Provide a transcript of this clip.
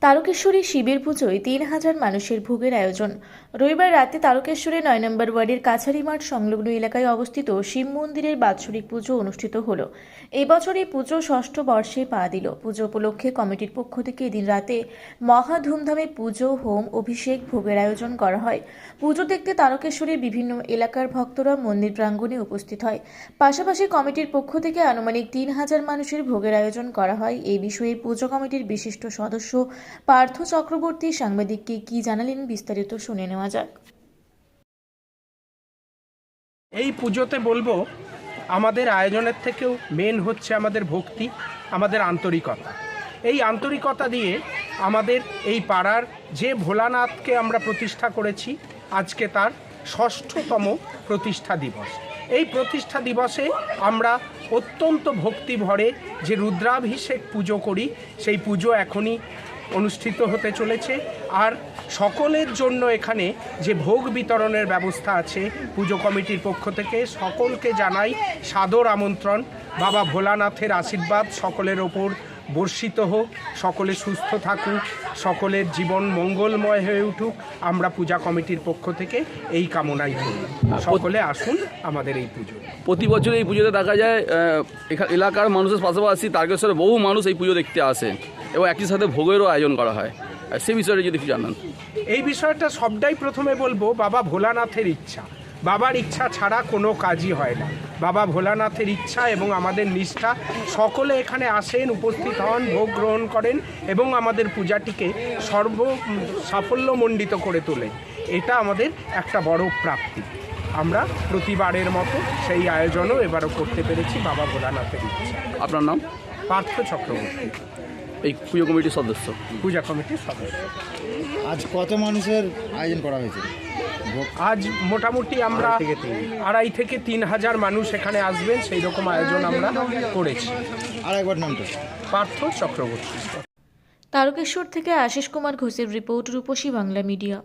তারকেশ্বরী শিবের পুজোয় ৩,০০০ মানুষের ভোগের আয়োজন। রবিবার রাতে তারকেশ্বরের ৯ নম্বর ওয়ার্ডের কাছারি মাঠ সংলগ্ন এলাকায় অবস্থিত শিব মন্দিরের বাৎসরিক পুজো অনুষ্ঠিত হলো। এই বছর এই পুজো ষষ্ঠ বর্ষে পা দিল। পুজো উপলক্ষে কমিটির পক্ষ থেকে এদিন রাতে মহা ধুমধামে পুজো, হোম, অভিষেক, ভোগের আয়োজন করা হয়। পুজো দেখতে তারকেশ্বরের বিভিন্ন এলাকার ভক্তরা মন্দির প্রাঙ্গণে উপস্থিত হয়। পাশাপাশি কমিটির পক্ষ থেকে আনুমানিক ৩,০০০ মানুষের ভোগের আয়োজন করা হয়। এই বিষয়ে পুজো কমিটির বিশিষ্ট সদস্য পার্থ চক্রবর্তী সাংবাদিককে কি জানালেন বিস্তারিত শুনে নেওয়া যাক। এই পুজোতে বলবো আমাদের আয়োজনের থেকেও মেন হচ্ছে আমাদের ভক্তি, আমাদের আন্তরিকতা। এই আন্তরিকতা দিয়ে আমাদের এই পাড়ার যে ভোলানাথকে আমরা প্রতিষ্ঠা করেছি, আজকে তার ষষ্ঠতম প্রতিষ্ঠা দিবস। এই প্রতিষ্ঠা দিবসে আমরা অত্যন্ত ভক্তি ভরে যে রুদ্রাভিষেক পুজো করি, সেই পুজো এখনই অনুষ্ঠিত হতে চলেছে। আর সকলের জন্য এখানে যে ভোগ বিতরণের ব্যবস্থা আছে, পুজো কমিটির পক্ষ থেকে সকলকে জানাই সাদর আমন্ত্রণ। বাবা ভোলানাথের আশীর্বাদ সকলের ওপর বর্ষিত হোক, সকলে সুস্থ থাকুক, সকলের জীবন মঙ্গলময় হয়ে উঠুক, আমরা পূজা কমিটির পক্ষ থেকে এই কামনাই করি। সকলে আসুন আমাদের এই পুজো। প্রতি বছর এই পুজোতে দেখা যায় এলাকার মানুষের পাশাপাশি তারকেশ্বরে বহু মানুষ এই পুজো দেখতে আসেন এবং একই সাথে ভোগেরও আয়োজন করা হয়। সে বিষয়ে যদি কিছু জানান। এই বিষয়টা সবটাই প্রথমে বলবো বাবা ভোলানাথের ইচ্ছা। বাবার ইচ্ছা ছাড়া কোনো কাজই হয় না। বাবা ভোলানাথের ইচ্ছা এবং আমাদের নিষ্ঠা, সকলে এখানে আসেন, উপস্থিত হন, ভোগ গ্রহণ করেন এবং আমাদের পূজাটিকে সাফল্যমণ্ডিত করে তোলেন। এটা আমাদের একটা বড় প্রাপ্তি। আমরা প্রতিবারের মতো সেই আয়োজনও এবারও করতে পেরেছি বাবা ভোলানাথের ইচ্ছা। আপনার নাম? পার্থ চক্রবর্তী, এই পুজো কমিটির সদস্য। পূজা কমিটির সদস্য। আজ কত মানুষের আয়োজন করা হয়েছে? আজ মোটামুটি আমরা 2,500 থেকে 3,000 মানুষ এখানে আসবেন, সেই রকম আয়োজন আমরা করেছি। আর একবার নামটা? পার্থ চক্রবর্তী। তারকেশ্বর থেকে আশিস কুমার ঘোষের রিপোর্ট, রূপসী বাংলা মিডিয়া।